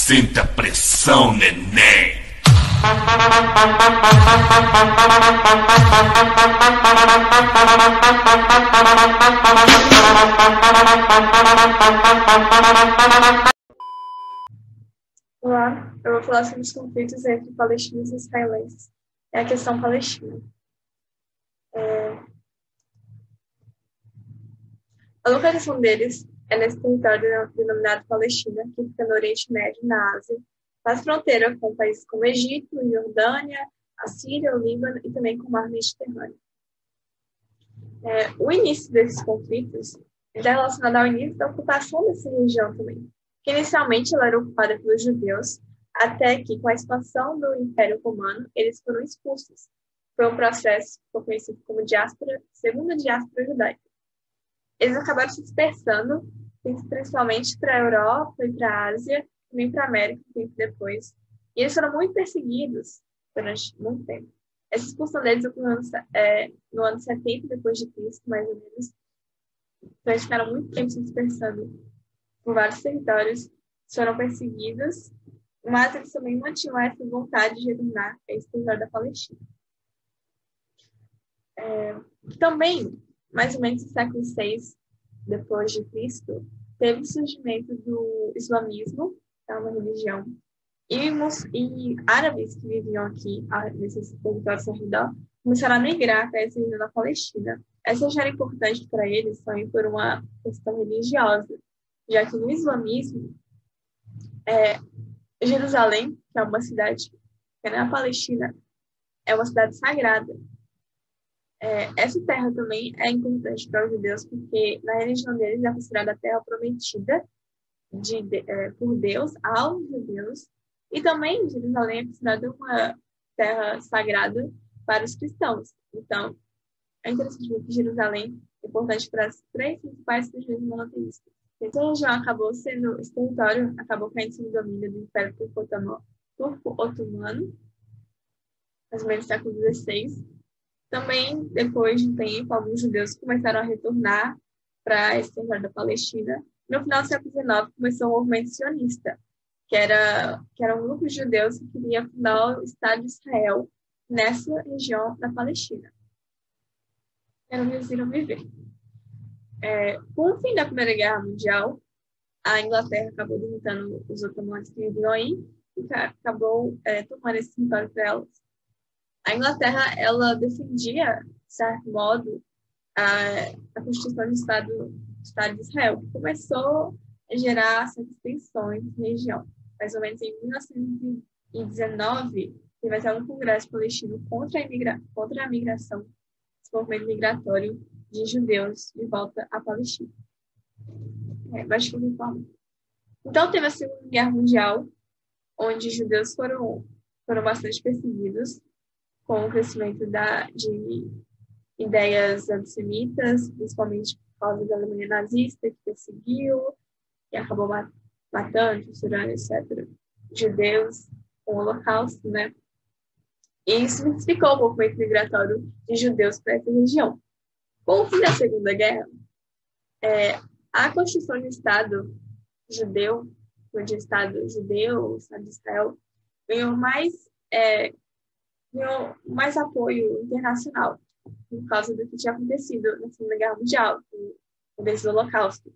Sinta a pressão, neném. Olá, eu vou falar sobre os conflitos entre palestinos e israelenses. É a questão palestina. A localização deles é nesse território denominado Palestina, que fica no Oriente Médio, na Ásia, faz fronteira com países como Egito, Jordânia, a Síria, o Líbano e também com o Mar Mediterrâneo. O início desses conflitos está relacionado ao início da ocupação dessa região também, que inicialmente ela era ocupada pelos judeus, até que, com a expansão do Império Romano, eles foram expulsos. Foi um processo que ficou conhecido como segunda diáspora judaica. Eles acabaram se dispersando, principalmente para a Europa e para a Ásia, também para a América, um tempo depois. E eles foram muito perseguidos durante muito tempo. Essa expulsão deles ocorreu no ano 70 depois de Cristo, mais ou menos. Então, eles ficaram muito tempo se dispersando por vários territórios, foram perseguidos, mas eles também mantinham essa vontade de retornar a esse território da Palestina. Também, mais ou menos no século VI depois de Cristo, teve o surgimento do islamismo, que é uma religião, e árabes que viviam aqui, nesses territórios ao redor, começaram a migrar para essa região da Palestina. Essa já era importante para eles também por uma questão religiosa, já que no islamismo, Jerusalém, que é uma cidade que é na Palestina, é uma cidade sagrada. Essa terra também é importante para os judeus, porque na religião deles é considerada a terra prometida por Deus aos judeus, e também Jerusalém é considerada uma terra sagrada para os cristãos. Então, é interessante ver que Jerusalém é importante para as três principais religiões monoteístas. Esse território acabou caindo sob o domínio do Império Turco-Otomano, mais ou menos no século XVI. Também, depois de um tempo, alguns judeus começaram a retornar para esse território da Palestina. No final do século XIX, começou o movimento sionista, que era um grupo de judeus que queria fundar o Estado de Israel nessa região da Palestina. Era onde eles iriam viver. Com o fim da Primeira Guerra Mundial, a Inglaterra acabou derrotando os otomanos que viviam aí e acabou tomando esse território para elas. A Inglaterra, ela defendia, de certo modo, a constituição do Estado de Israel, que começou a gerar certas tensões na região. Mais ou menos em 1919, teve até um congresso palestino contra a migração, desenvolvimento migratório de judeus de volta à Palestina. Basicamente, então, teve a Segunda Guerra Mundial, onde judeus foram bastante perseguidos, com o crescimento de ideias antissemitas, principalmente por causa da Alemanha nazista, que perseguiu, que acabou matando, torturando, etc., judeus, com o Holocausto, né? E isso intensificou o movimento migratório de judeus para essa região. Com o fim da Segunda Guerra, a construção de Estado judeu, o Estado de Israel, ganhou mais apoio internacional, por causa do que tinha acontecido na Segunda Guerra Mundial, com o Holocausto.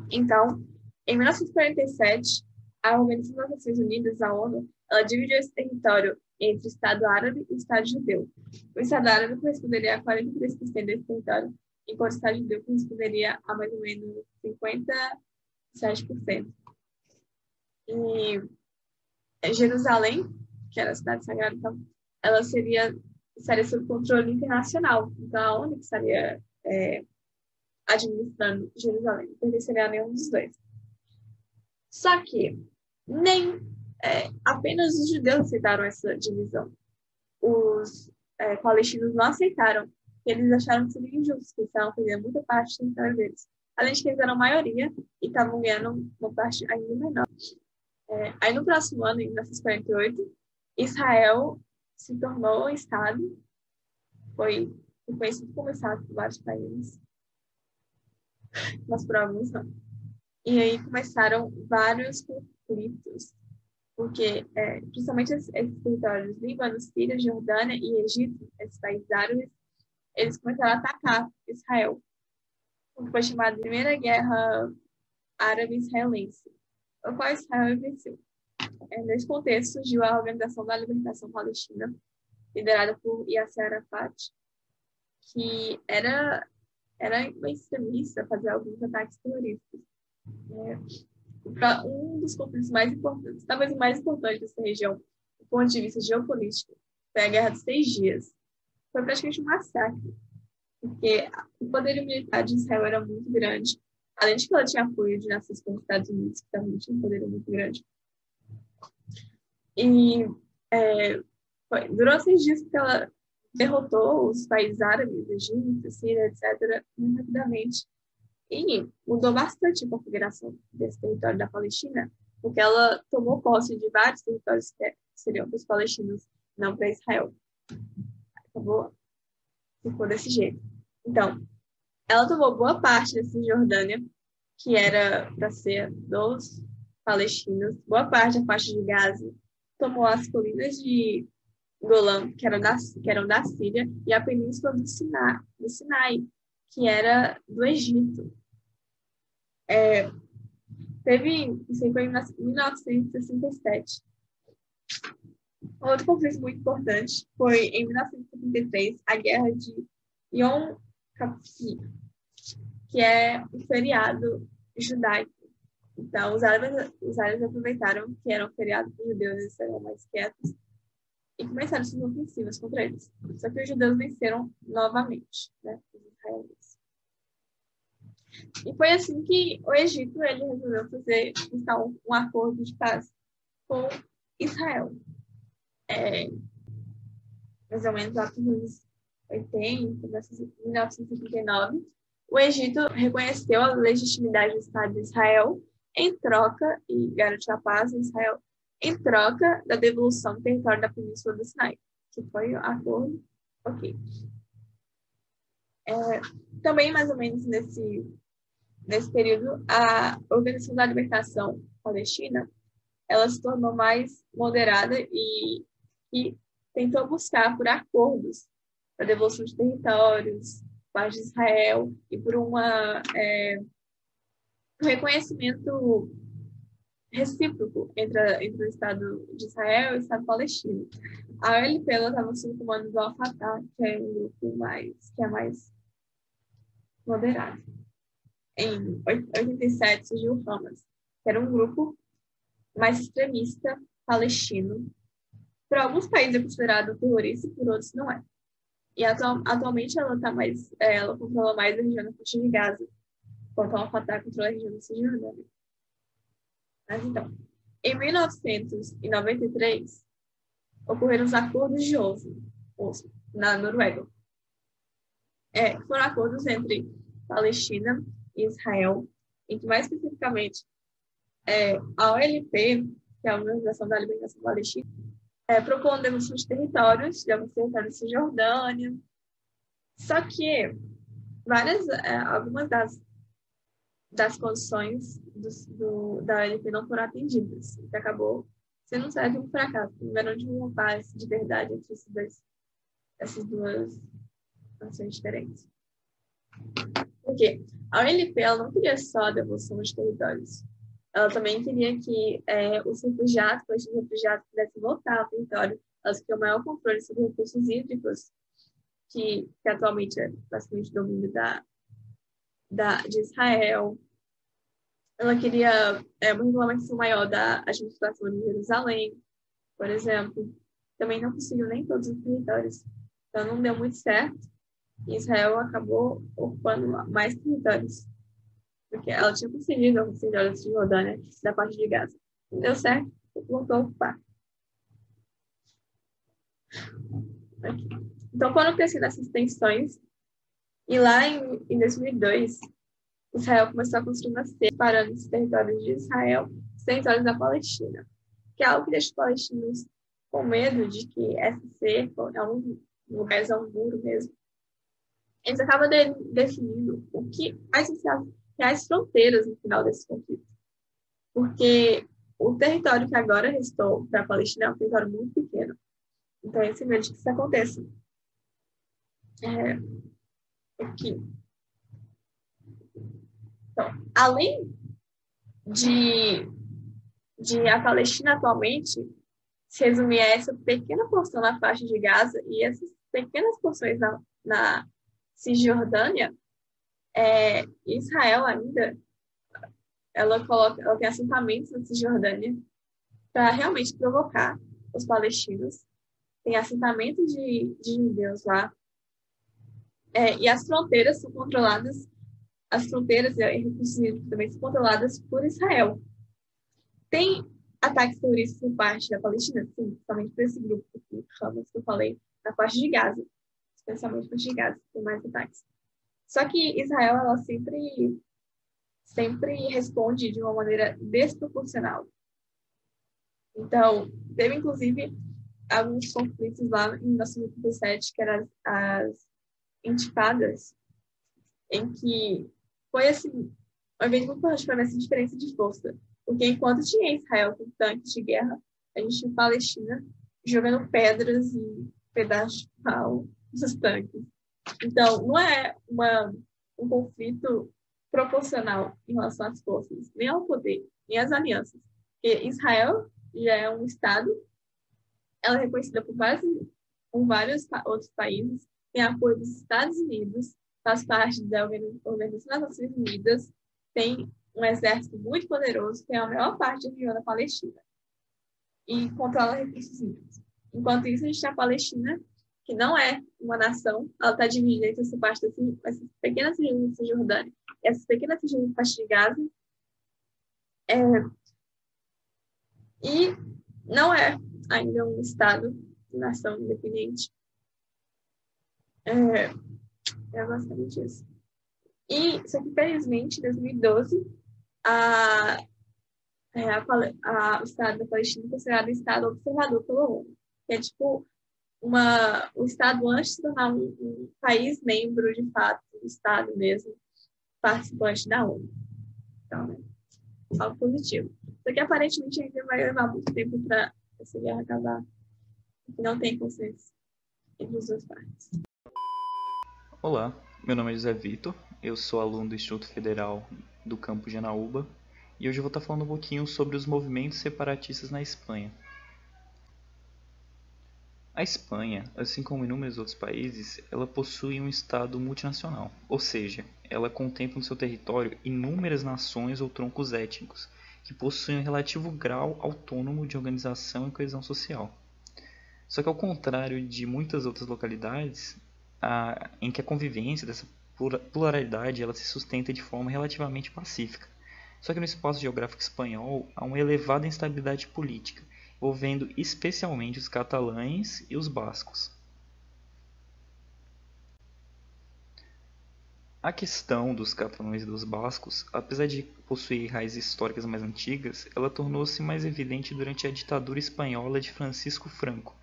Então, em 1947, a Organização das Nações Unidas, a ONU, ela dividiu esse território entre o Estado Árabe e o Estado Judeu. O Estado Árabe corresponderia a 43% desse território, enquanto o Estado Judeu corresponderia a mais ou menos 57%. E Jerusalém, que era a cidade sagrada, então, ela estaria sob controle internacional. Então, a ONU estaria administrando Jerusalém, não pertenceria a nenhum dos dois. Só que apenas os judeus aceitaram essa divisão. Os palestinos não aceitaram, porque eles acharam que seria injusto, que estavam perdendo muita parte do território deles. Além de que eles eram maioria e estavam ganhando uma parte ainda menor. Aí, no próximo ano, em 1948, Israel se tornou um Estado, foi reconhecido como Estado por vários países, mas por alguns não. E aí começaram vários conflitos, porque principalmente esses territórios, Líbano, Síria, Jordânia e Egito, esses países árabes, eles começaram a atacar Israel, o que foi chamado de Primeira Guerra Árabe-Israelense, a qual Israel venceu. Nesse contexto, surgiu a Organização da Libertação Palestina, liderada por Yasser Arafat, que era uma extremista, fazia alguns ataques terroristas. Um dos conflitos mais importantes, talvez o mais importante dessa região, do ponto de vista geopolítico, foi a Guerra dos 6 Dias. Foi praticamente um massacre, porque o poderio militar de Israel era muito grande, além de que ela tinha apoio de nações como os Estados Unidos, que também tinha um poderio muito grande. E durou 6 dias que ela derrotou os países árabes, Egito, Síria, etc., muito rapidamente. E mudou bastante a configuração desse território da Palestina, porque ela tomou posse de vários territórios que seriam para os palestinos, não para Israel. Ficou desse jeito. Então, ela tomou boa parte da Cisjordânia, que era para ser dos palestinos, boa parte da faixa de Gaza, tomou as colinas de Golã, que eram da Síria, e a península do Sinai, que era do Egito. Isso aí foi em 1967. Outro conflito muito importante foi, em 1973, a Guerra de Yom Kippur, que é um feriado judaico. Então, os árabes aproveitaram que era um feriado para os judeus, eles estavam mais quietos, e começaram suas ofensivas contra eles. Só que os judeus venceram novamente, né, os israelenses. E foi assim que o Egito ele resolveu buscar um acordo de paz com Israel. Mais ou menos lá nos anos 80, 1959, o Egito reconheceu a legitimidade do Estado de Israel em troca, e garantiu a paz em Israel, em troca da devolução do território da Península do Sinai, que foi o acordo. Ok. Também, mais ou menos nesse período, a Organização da Libertação Palestina ela se tornou mais moderada e tentou buscar por acordos a devolução de territórios, paz de Israel e por um reconhecimento recíproco entre o Estado de Israel e o Estado palestino. A OLP estava sob o comando do Al-Fatah, que é um grupo mais moderado. Em 87 surgiu o Hamas, que era um grupo mais extremista palestino. Por alguns países é considerado terrorista e por outros não é. E atualmente ela controla mais a região da faixa de Gaza, enquanto a Al-Fatah controla a região da Cisjordânia. Mas então, em 1993, ocorreram os acordos de Oslo, na Noruega. Foram acordos entre Palestina e Israel, em que mais especificamente a OLP, que é a Organização da Libertação Palestina, propõe a devolução de territórios, de alguns territórios da Cisjordânia. Só que algumas das condições da OLP não foram atendidas, que acabou sendo um certo fracasso. Primeiro, de uma paz de verdade entre essas duas nações diferentes. Porque a OLP ela não queria só a devolução de territórios. Ela também queria que os refugiados pudessem voltar ao território. Elas queriam maior controle sobre recursos hídricos, que atualmente é basicamente domínio de Israel. Ela queria uma regulamentação maior da administração de Jerusalém, por exemplo. Também não conseguiu nem todos os territórios. Então, não deu muito certo. E Israel acabou ocupando mais territórios. Porque ela tinha conseguido alguns territórios de Cisjordânia da parte de Gaza. Não deu certo, voltou a ocupar. Aqui. Então, foram crescendo essas tensões. E lá em 2002, Israel começou a construir uma cerca separando os territórios de Israel dos territórios da Palestina. Que é algo que deixa os palestinos com medo de que essa cerca é um muro mesmo. Eles acabam definindo quais são as reais fronteiras no final desse conflito. Porque o território que agora restou para a Palestina é um território muito pequeno. Então, esse medo de que isso aconteça. Aqui. Então, além de a Palestina atualmente se resumir a essa pequena porção na faixa de Gaza e essas pequenas porções na Cisjordânia, Israel ainda ela tem assentamentos na Cisjordânia para realmente provocar os palestinos. Tem assentamentos de judeus lá. E as fronteiras são controladas, as fronteiras e recursos hídricos também são controladas por Israel. Tem ataques terroristas por parte da Palestina? Sim, principalmente por esse grupo que eu falei, na parte de Gaza. Especialmente na parte de Gaza, tem mais ataques. Só que Israel, ela sempre responde de uma maneira desproporcional. Então, teve, inclusive, alguns conflitos lá em 1987, que eram as intifadas, em que foi, assim, um evento muito importante para essa diferença de força. Porque enquanto tinha Israel com tanques de guerra, a gente tinha Palestina jogando pedras e pedaços de pau nos tanques. Então, não é um conflito proporcional em relação às forças, nem ao poder, nem às alianças. Porque Israel já é um Estado, ela é reconhecida por vários outros países, tem apoio dos Estados Unidos, faz parte da Organização das Nações Unidas, tem um exército muito poderoso, que é a maior parte da região da Palestina, e controla recursos hídricos. Enquanto isso, a gente tem a Palestina, que não é uma nação, ela está dividida entre essa parte essas pequenas regiões da Cisjordânia e essas pequenas regiões da faixa de Gaza, e não é ainda um Estado, nação independente. É basicamente isso. E, só que, felizmente, em 2012, o Estado da Palestina é considerado Estado observador pela ONU. Que é tipo o Estado, antes de se tornar um país membro, de fato, do Estado mesmo, participante da ONU. Então, né, algo positivo. Só que, aparentemente, ainda vai levar muito tempo para essa guerra acabar. Porque não tem consenso entre as duas partes. Olá, meu nome é José Vitor, eu sou aluno do Instituto Federal do campus de Anaúba e hoje eu vou estar falando um pouquinho sobre os movimentos separatistas na Espanha. A Espanha, assim como inúmeros outros países, ela possui um Estado multinacional, ou seja, ela contempla no seu território inúmeras nações ou troncos étnicos que possuem um relativo grau autônomo de organização e coesão social. Só que ao contrário de muitas outras localidades, em que a convivência dessa pluralidade ela se sustenta de forma relativamente pacífica. Só que no espaço geográfico espanhol há uma elevada instabilidade política, envolvendo especialmente os catalães e os bascos. A questão dos catalães e dos bascos, apesar de possuir raízes históricas mais antigas, ela tornou-se mais evidente durante a ditadura espanhola de Francisco Franco,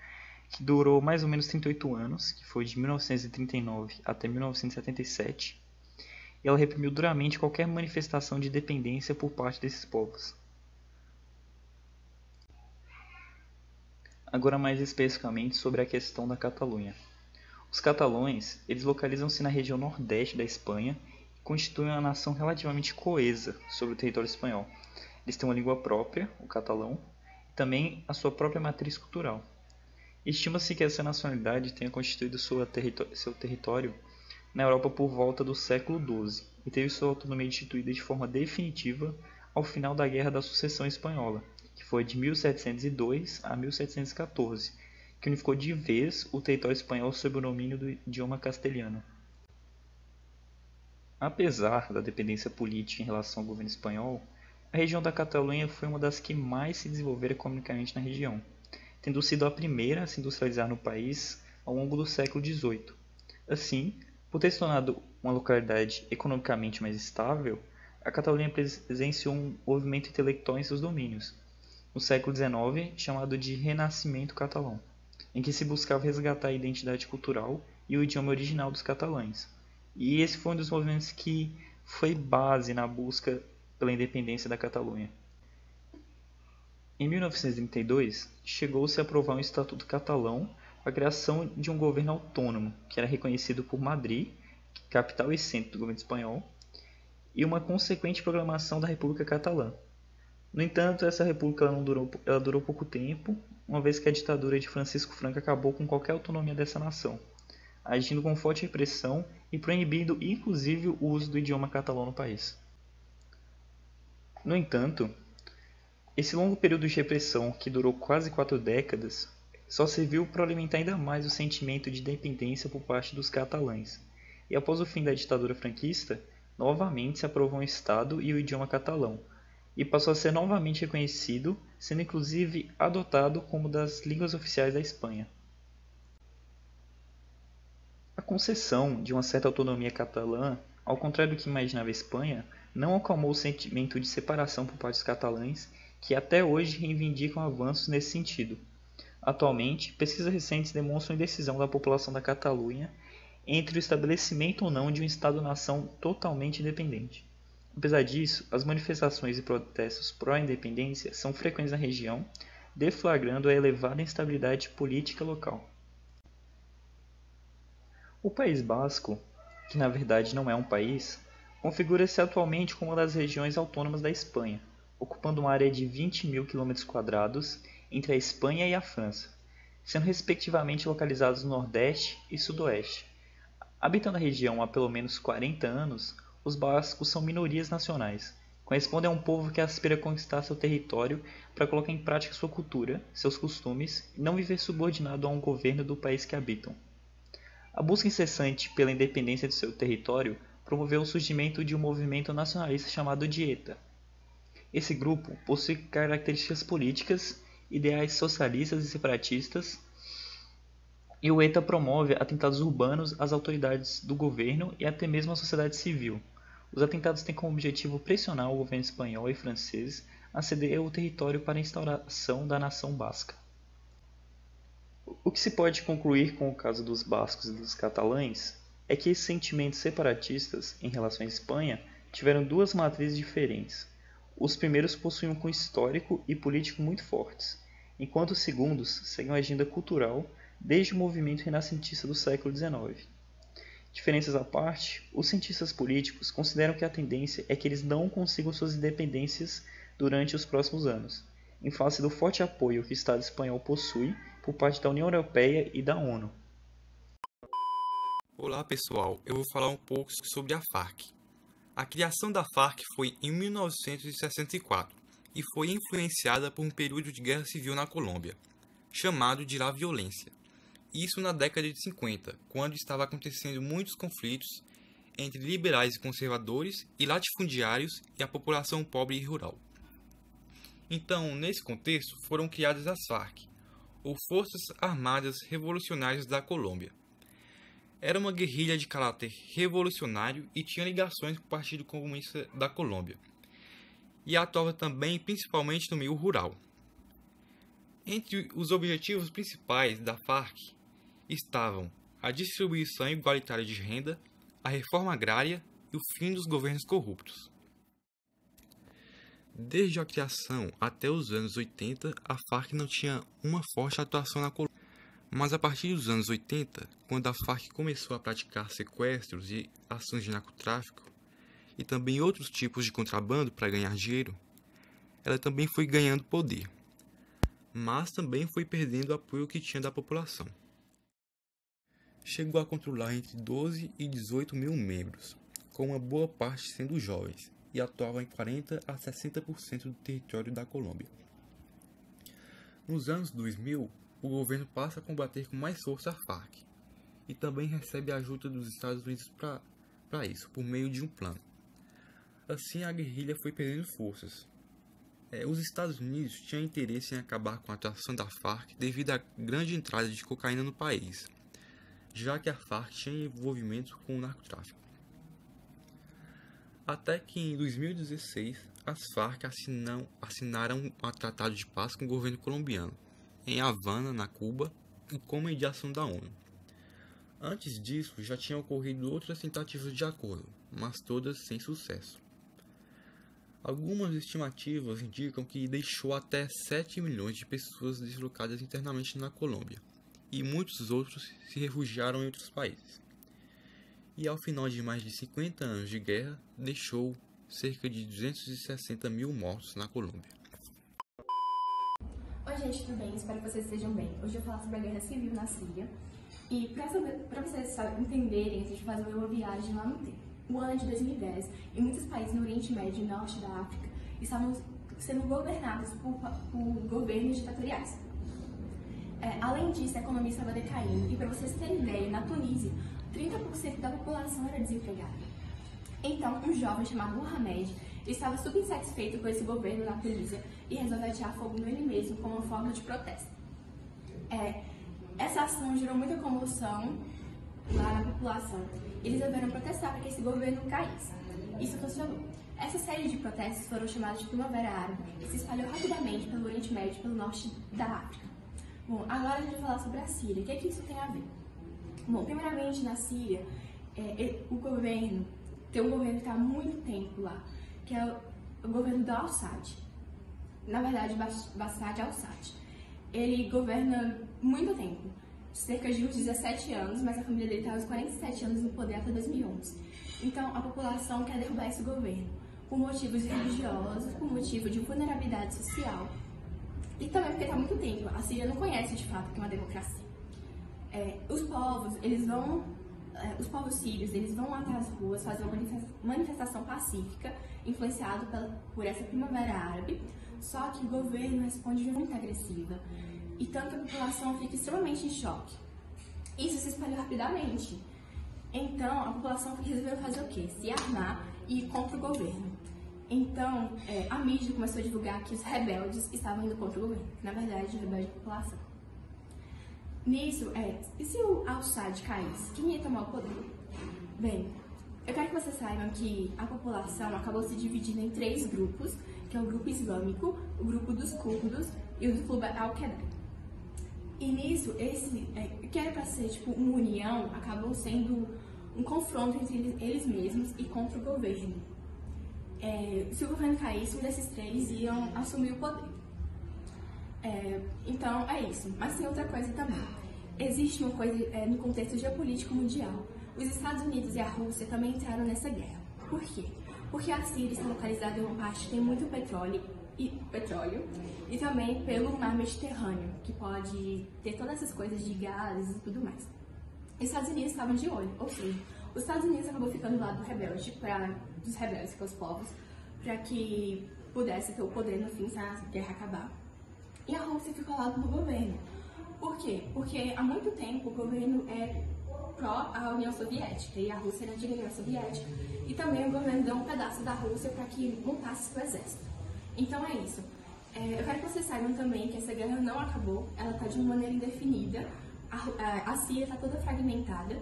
que durou mais ou menos 38 anos, que foi de 1939 até 1977, e ela reprimiu duramente qualquer manifestação de independência por parte desses povos. Agora mais especificamente sobre a questão da Catalunha. Os catalães, eles localizam-se na região nordeste da Espanha e constituem uma nação relativamente coesa sobre o território espanhol. Eles têm uma língua própria, o catalão, e também a sua própria matriz cultural. Estima-se que essa nacionalidade tenha constituído seu território na Europa por volta do século XII e teve sua autonomia instituída de forma definitiva ao final da Guerra da Sucessão Espanhola, que foi de 1702 a 1714, que unificou de vez o território espanhol sob o domínio do idioma castelhano. Apesar da dependência política em relação ao governo espanhol, a região da Catalunha foi uma das que mais se desenvolveram economicamente na região, tendo sido a primeira a se industrializar no país ao longo do século XVIII. Assim, por ter se tornado uma localidade economicamente mais estável, a Catalunha presenciou um movimento intelectual em seus domínios, no século XIX chamado de Renascimento Catalão, em que se buscava resgatar a identidade cultural e o idioma original dos catalães. E esse foi um dos movimentos que foi base na busca pela independência da Catalunha. Em 1932, chegou-se a aprovar um Estatuto Catalão com a criação de um governo autônomo, que era reconhecido por Madrid, capital e centro do governo espanhol, e uma consequente proclamação da República Catalã. No entanto, essa república ela durou pouco tempo, uma vez que a ditadura de Francisco Franco acabou com qualquer autonomia dessa nação, agindo com forte repressão e proibindo inclusive o uso do idioma catalão no país. No entanto, esse longo período de repressão, que durou quase 4 décadas, só serviu para alimentar ainda mais o sentimento de independência por parte dos catalães. E após o fim da ditadura franquista, novamente se aprovou um Estado e o idioma catalão, e passou a ser novamente reconhecido, sendo inclusive adotado como das línguas oficiais da Espanha. A concessão de uma certa autonomia catalã, ao contrário do que imaginava a Espanha, não acalmou o sentimento de separação por parte dos catalães, que até hoje reivindicam avanços nesse sentido. Atualmente, pesquisas recentes demonstram indecisão da população da Catalunha entre o estabelecimento ou não de um Estado-nação totalmente independente. Apesar disso, as manifestações e protestos pró-independência são frequentes na região, deflagrando a elevada instabilidade política local. O País Basco, que na verdade não é um país, configura-se atualmente como uma das regiões autônomas da Espanha, ocupando uma área de 20.000 km² entre a Espanha e a França, sendo respectivamente localizados no Nordeste e Sudoeste. Habitando a região há pelo menos 40 anos, os bascos são minorias nacionais. Correspondem a um povo que aspira a conquistar seu território para colocar em prática sua cultura, seus costumes e não viver subordinado a um governo do país que habitam. A busca incessante pela independência de seu território promoveu o surgimento de um movimento nacionalista chamado de ETA. Esse grupo possui características políticas, ideais socialistas e separatistas, e o ETA promove atentados urbanos às autoridades do governo e até mesmo à sociedade civil. Os atentados têm como objetivo pressionar o governo espanhol e francês a ceder o território para a instauração da nação basca. O que se pode concluir com o caso dos bascos e dos catalães é que esses sentimentos separatistas em relação à Espanha tiveram duas matrizes diferentes. Os primeiros possuem um cunho histórico e político muito fortes, enquanto os segundos seguem uma agenda cultural desde o movimento renascentista do século XIX. Diferenças à parte, os cientistas políticos consideram que a tendência é que eles não consigam suas independências durante os próximos anos, em face do forte apoio que o Estado espanhol possui por parte da União Europeia e da ONU. Olá pessoal, eu vou falar um pouco sobre a FARC. A criação da FARC foi em 1964 e foi influenciada por um período de guerra civil na Colômbia, chamado de La Violência. Isso na década de 50, quando estava acontecendo muitos conflitos entre liberais e conservadores e latifundiários e a população pobre e rural. Então, nesse contexto, foram criadas as FARC, ou Forças Armadas Revolucionárias da Colômbia. Era uma guerrilha de caráter revolucionário e tinha ligações com o Partido Comunista da Colômbia, e atuava também principalmente no meio rural. Entre os objetivos principais da FARC estavam a distribuição igualitária de renda, a reforma agrária e o fim dos governos corruptos. Desde a criação até os anos 80, a FARC não tinha uma forte atuação na Colômbia. Mas a partir dos anos 80, quando a FARC começou a praticar sequestros e ações de narcotráfico, e também outros tipos de contrabando para ganhar dinheiro, ela também foi ganhando poder, mas também foi perdendo o apoio que tinha da população. Chegou a controlar entre 12 e 18 mil membros, com uma boa parte sendo jovens, e atuava em 40 a 60% do território da Colômbia. Nos anos 2000, o governo passa a combater com mais força a FARC, e também recebe a ajuda dos Estados Unidos para isso, por meio de um plano. Assim, a guerrilha foi perdendo forças. Os Estados Unidos tinham interesse em acabar com a atuação da FARC devido à grande entrada de cocaína no país, já que a FARC tinha envolvimento com o narcotráfico. Até que em 2016, as FARC assinaram um tratado de paz com o governo colombiano, em Havana, na Cuba, e com mediação da ONU. Antes disso, já tinham ocorrido outras tentativas de acordo, mas todas sem sucesso. Algumas estimativas indicam que deixou até 7 milhões de pessoas deslocadas internamente na Colômbia, e muitos outros se refugiaram em outros países. E ao final de mais de 50 anos de guerra, deixou cerca de 260 mil mortos na Colômbia. Oi gente, tudo bem? Espero que vocês estejam bem. Hoje eu vou falar sobre a guerra civil na Síria. E para vocês entenderem, a gente vai fazer uma viagem lá no tempo. O ano é de 2010, e muitos países no Oriente Médio e Norte da África estavam sendo governados por governos ditatoriais. Além disso, a economia estava decaindo, e para vocês terem ideia, na Tunísia, 30% da população era desempregada. Então, um jovem chamado Mohamed estava super insatisfeito com esse governo na Tunísia e resolveu atirar fogo nele mesmo como uma forma de protesto. Essa ação gerou muita comoção lá na população. Eles resolveram protestar para que esse governo caísse. Isso funcionou. Essa série de protestos foram chamados de Primavera Árabe e se espalhou rapidamente pelo Oriente Médio e pelo norte da África. Bom, agora a gente vai falar sobre a Síria. O que é que isso tem a ver? Bom, primeiramente na Síria, tem um governo que está há muito tempo lá, que é o governo do Al-Assad. Na verdade, Bashar al-Assad. Ele governa muito tempo, cerca de uns 17 anos, mas a família dele está aos 47 anos no poder até 2011. Então, a população quer derrubar esse governo por motivos religiosos, por motivo de vulnerabilidade social e também porque está muito tempo. A Síria não conhece de fato que é uma democracia. Os povos sírios, eles vão até as ruas fazer uma manifestação pacífica, influenciado por essa Primavera Árabe, só que o governo responde de muito agressiva, e tanto a população fica extremamente em choque. Isso se espalhou rapidamente. Então, a população resolveu fazer o quê? Se armar e ir contra o governo. Então, a mídia começou a divulgar que os rebeldes estavam indo contra o governo, na verdade, o rebelde da população. Nisso, e se o Al-Assad caísse, quem ia tomar o poder? Bem, eu quero que vocês saibam que a população acabou se dividindo em 3 grupos, que é o grupo islâmico, o grupo dos curdos e o do clube Al-Qaeda. E nisso, que era para ser tipo uma união, acabou sendo um confronto entre eles mesmos e contra o governo. Se o governo caísse, um desses 3 iam assumir o poder. Então, é isso. Mas tem outra coisa também. Existe uma coisa no contexto geopolítico mundial. Os Estados Unidos e a Rússia também entraram nessa guerra. Por quê? Porque a Síria está localizada em uma parte que tem muito petróleo e também pelo mar Mediterrâneo, que pode ter todas essas coisas de gases e tudo mais. Os Estados Unidos estavam de olho, ou seja, os Estados Unidos acabou ficando do lado dos rebeldes, que são os povos, para que pudesse ter o poder no fim, se a guerra acabar. E a Rússia ficou ao lado do governo. Por quê? Porque há muito tempo o governo é pró a União Soviética e a Rússia era a antiga União Soviética. E também o governo deu um pedaço da Rússia para que montasse seu exército. Então é isso. Eu quero que vocês saibam também que essa guerra não acabou, ela está de uma maneira indefinida. A Síria está toda fragmentada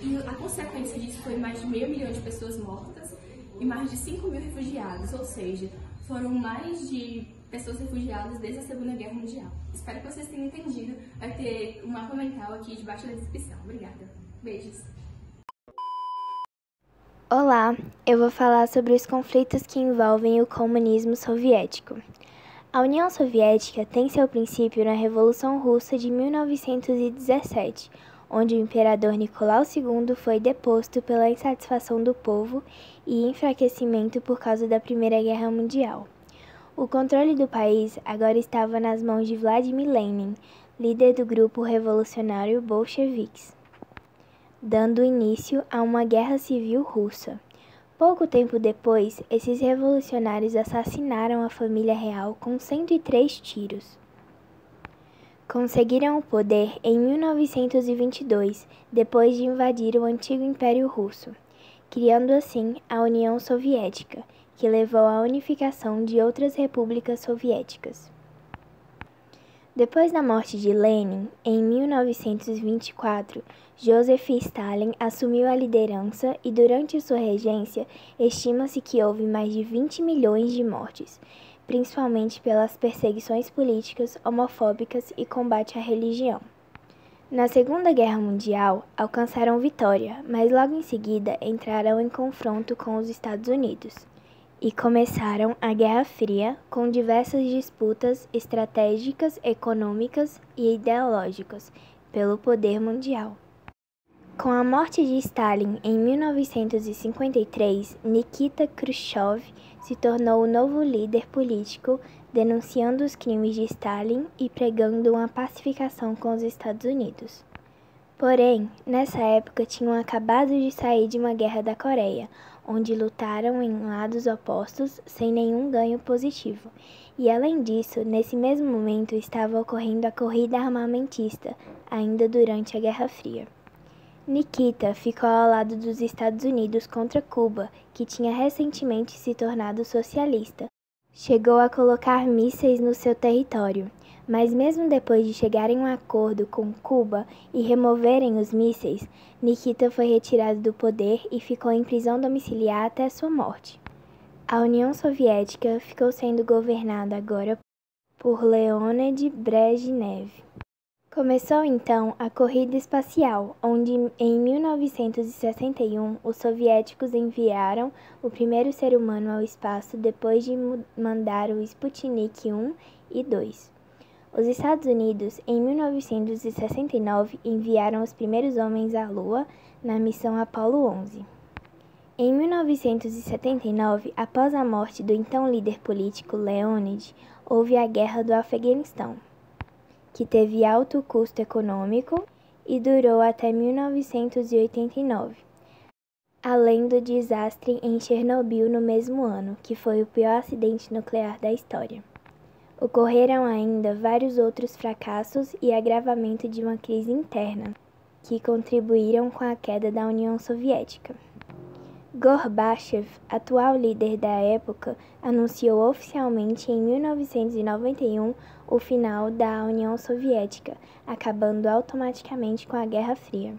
e a consequência disso foi mais de 500 mil de pessoas mortas e mais de 5 mil refugiados, ou seja, foram mais de pessoas refugiadas desde a Segunda Guerra Mundial. Espero que vocês tenham entendido. Vai ter um mapa mental aqui debaixo da descrição. Obrigada. Beijos. Olá, eu vou falar sobre os conflitos que envolvem o comunismo soviético. A União Soviética tem seu princípio na Revolução Russa de 1917, onde o imperador Nicolau II foi deposto pela insatisfação do povo e enfraquecimento por causa da Primeira Guerra Mundial. O controle do país agora estava nas mãos de Vladimir Lenin, líder do grupo revolucionário bolcheviques, dando início a uma guerra civil russa. Pouco tempo depois, esses revolucionários assassinaram a família real com 103 tiros. Conseguiram o poder em 1922, depois de invadir o antigo Império Russo, criando assim a União Soviética, que levou à unificação de outras repúblicas soviéticas. Depois da morte de Lenin, em 1924, Joseph Stalin assumiu a liderança e durante sua regência estima-se que houve mais de 20 milhões de mortes, principalmente pelas perseguições políticas, homofóbicas e combate à religião. Na Segunda Guerra Mundial, alcançaram vitória, mas logo em seguida entraram em confronto com os Estados Unidos. e começaram a Guerra Fria com diversas disputas estratégicas, econômicas e ideológicas pelo poder mundial. Com a morte de Stalin em 1953, Nikita Khrushchev se tornou o novo líder político, denunciando os crimes de Stalin e pregando uma pacificação com os Estados Unidos. Porém, nessa época tinham acabado de sair de uma guerra da Coreia, onde lutaram em lados opostos sem nenhum ganho positivo. E além disso, nesse mesmo momento estava ocorrendo a corrida armamentista, ainda durante a Guerra Fria. Nikita ficou ao lado dos Estados Unidos contra Cuba, que tinha recentemente se tornado socialista. Chegou a colocar mísseis no seu território, mas mesmo depois de chegarem a um acordo com Cuba e removerem os mísseis, Nikita foi retirado do poder e ficou em prisão domiciliar até sua morte. A União Soviética ficou sendo governada agora por Leonid Brezhnev. Começou então a corrida espacial, onde em 1961 os soviéticos enviaram o primeiro ser humano ao espaço depois de mandar o Sputnik 1 e 2. Os Estados Unidos, em 1969, enviaram os primeiros homens à Lua na missão Apollo 11. Em 1979, após a morte do então líder político Leonid, houve a Guerra do Afeganistão, que teve alto custo econômico e durou até 1989, além do desastre em Chernobyl no mesmo ano, que foi o pior acidente nuclear da história. Ocorreram ainda vários outros fracassos e agravamento de uma crise interna, que contribuíram com a queda da União Soviética. Gorbachev, atual líder da época, anunciou oficialmente em 1991 o final da União Soviética, acabando automaticamente com a Guerra Fria.